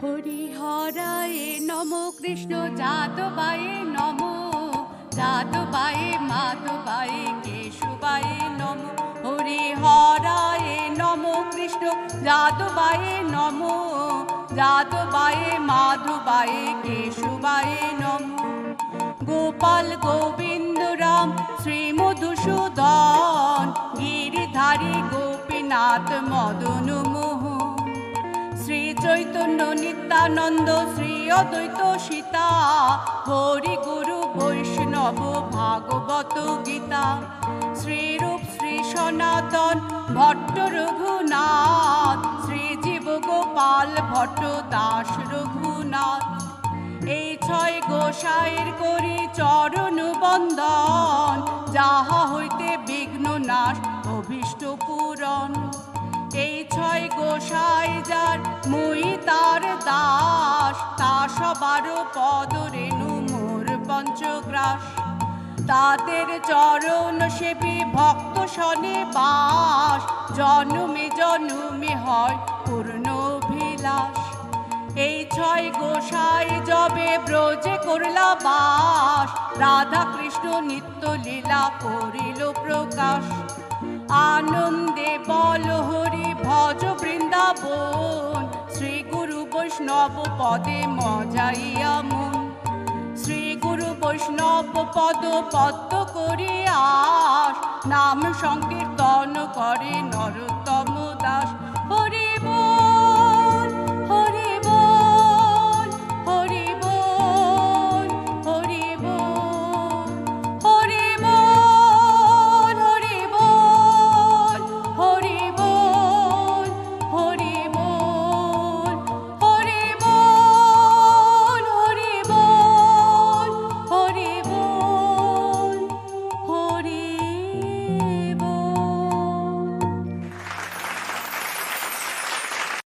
হরিহরায়ে নম কৃষ্ণ যাদবায়ে নম, যাদবায়ে মাধবায়ে কেশবায়ে নম। হরিহরায়ে নম কৃষ্ণ যাদবায়ে নম, যাদবায়ে মাধবায়ে কেশবায়ে নম। গোপাল গোবিন্দ রাম শ্রী মধুসূদন, গিরিধারী গোপীনাথ মদন মোহন। শ্রী চৈতন্য নিত্যানন্দ শ্রী অদ্বৈত সীতা, হরি গুরু বৈষ্ণব ভাগবত গীতা। শ্রীরূপ শ্রী সনাতন ভট্ট রঘুনাথ, শ্রী জীব গোপাল ভট্ট দাস রঘুনাথ। এই ছয় গোসাইয়ের করি চরণ বন্দন, যাহা হইতে বিঘ্ন নাশ অভীষ্ট পূরণ। এই ছয় গোসাই যার মুই তার দাস, তা সবার পদ রেণু মোর পঞ্চগ্রাস। তাদের চরণ সেবী ভক্ত শনে বাস, জন্মে জন্মে হয় পূর্ণ অভিলাষ। এই ছয় গোসাই যবে ব্রজে করলা বাস, রাধা কৃষ্ণ নিত্য লীলা করিল প্রকাশ। আনন্দে বল হরি ভজ বৃন্দাবন, শ্রী গুরু বৈষ্ণব পদে মজাইয়া মন। শ্রী গুরু বৈষ্ণব পদ পদ্ম করি আস, নাম সংকীর্তন করে নরোত্তম দাস। হরি